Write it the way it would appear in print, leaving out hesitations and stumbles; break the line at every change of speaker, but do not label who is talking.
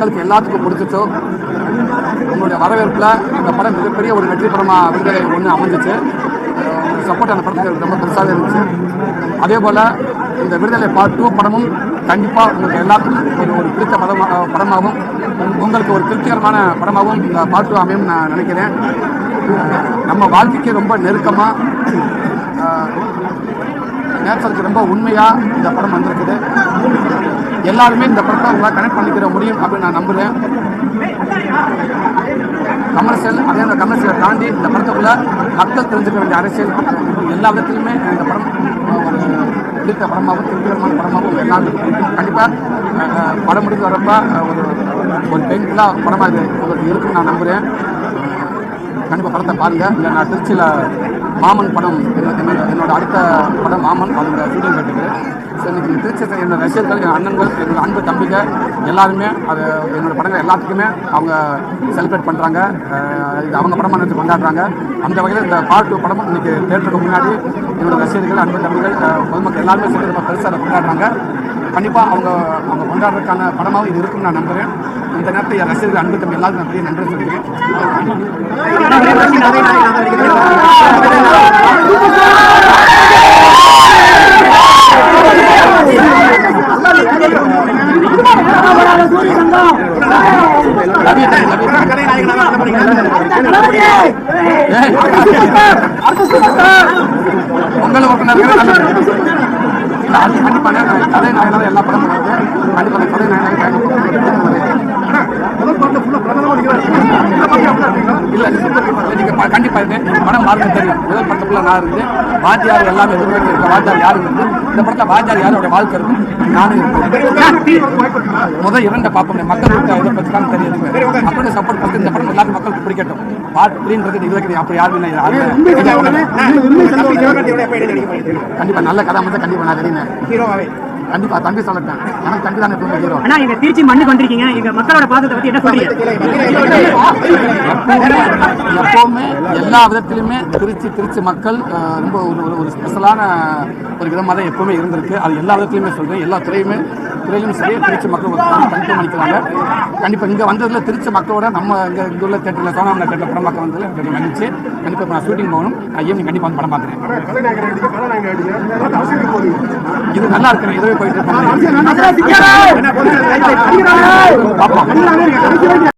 மக்களுக்கு எல்லாத்துக்கும் பிடிச்சிச்சோ உங்களுடைய வரவேற்பில் இந்த படம் மிகப்பெரிய ஒரு வெற்றி படமாக விடுதலை ஒன்று அமைஞ்சிச்சு. சப்போர்ட் அந்த படத்துக்கு ரொம்ப பெருசாகவே இருந்துச்சு. அதே போல் இந்த விடுதலை பார்ட் 2 படமும் கண்டிப்பாக உங்களுக்கு எல்லாத்துக்கும் ஒரு பிடித்த படமாகவும் உங்களுக்கு ஒரு திருப்திகரமான படமாகவும் இந்த பார்ட் 2 அமையும் நான் நினைக்கிறேன். நம்ம வாழ்க்கைக்கு ரொம்ப நெருக்கமாக நேச்சருக்கு ரொம்ப உண்மையாக இந்த படம் வந்திருக்குது. எல்லாருமே இந்த படத்தை உங்களால் கனெக்ட் பண்ணிக்கிற முடியும் அப்படின்னு நான் நம்புகிறேன். கமர்ஷியல் அதே அந்த கமர்ஷியலை தாண்டி இந்த படத்துக்குள்ள மக்கள் தெரிஞ்சுக்க வேண்டிய அரசியல் எல்லா விதத்திலுமே இந்த படம் ஒரு பிடித்த படமாகவும் திருப்திகரமான படமாகவும் எல்லாரும் கண்டிப்பாக படம் முடிந்து வரப்போ ஒரு பெயின்ஃபுல்லாக படமாக இது உங்களுக்கு இருக்குன்னு நான் நம்புகிறேன். கண்டிப்பாக படத்தை பாருங்கள். இல்லை நான் திருச்சியில் மாமன் படம் என்னோட அடுத்த படம் மாமன் அதோட ஷூட்டிங் கட்டுக்கு. ஸோ இன்றைக்கி திருச்சி என்னோட ரசிகர்கள் என் அண்ணன்கள் என்னோட அன்பு தம்பிங்க எல்லாருமே அது என்னோடய படங்கள் எல்லாத்துக்குமே அவங்க செலிப்ரேட் பண்ணுறாங்க. இது அவங்க படமாக நினச்சி கொண்டாடுறாங்க. அந்த வகையில் இந்த பார்ட் 2 படமும் இன்றைக்கி தேட்டருக்கு முன்னாடி என்னோடய ரசிகர்கள் அன்பு தம்பிகள் பொதுமக்கள் எல்லாருமே சேர்ந்து ரொம்ப பெருசாக கொண்டாடுறாங்க. கண்டிப்பாக அவங்க கொண்டாடுறதுக்கான படமாகவும் இது இருக்குன்னு நான் நம்புகிறேன். இந்த நேரத்தில் என் ரசிகர்கள் அன்பு தம்பி எல்லாருக்கும் நான் பெரிய நன்றி சொல்லிக்கிறேன். கண்டிப்பாக கதை நாயகனாக எல்லா படமும் வருது. கண்டிப்பாக கதை நாயகனாக இல்லை நீங்கள் கண்டிப்பாக இருக்கு படம் பாருங்க தெரியும். முதல் படத்துக்குள்ள நான் இருந்து வாத்தியார் எல்லாமே இருக்க வாத்தியார் யாரும் இருந்து இந்த படத்தில் வாத்தியார் யாரோட வாழ்க்கை இருக்கும் நானும் இருக்கேன். முதல் 2 பார்ப்போம் மக்கள் இதை பற்றிதான் தெரியுது. அப்படியே சப்போர்ட் பண்ணி இந்த படம் எல்லாரும் மக்களுக்கு பிடிக்கட்டும். பார்ட் 3ன்றது இது அப்படி யாருமே கண்டிப்பாக நல்ல கதை அமைச்சா கண்டிப்பாக நான் தெரியுங்க ஹீரோவாவே கண்டிப்பா தம்பி சொல்லட்டேன். எனக்கு தம்பி தானே ஹீரோ. ஆனா எங்க திருச்சி மண்ணு வந்திருக்கீங்க. எங்க மக்களோட பாசத்தை பத்தி என்ன சொல்றீங்க? எப்பவுமே எல்லா விதத்திலுமே திருச்சி மக்கள் ரொம்ப ஒரு ஸ்பெஷலான ஒரு விதமாக தான் எப்பவுமே இருந்திருக்கு. அது எல்லா விதத்திலுமே சொல்றேன். எல்லா துறையிலும் சரி திருச்சி மக்கள் கண்டிப்பாக பண்ணிக்கிறாங்க. கண்டிப்பாக இங்கே வந்ததுல திருச்சி மக்களோட நம்ம இங்கே உள்ள தேட்டரில் சோனாமலை தேட்டரில் படம் பார்க்க வந்ததில் எனக்கு மகிழ்ச்சி. கண்டிப்பாக நான் ஷூட்டிங் போகணும். நான் ஈவினிங் கண்டிப்பாக வந்து படம் பார்க்குறேன். இது நல்லா இருக்கிறேன். இதுவே போயிட்டு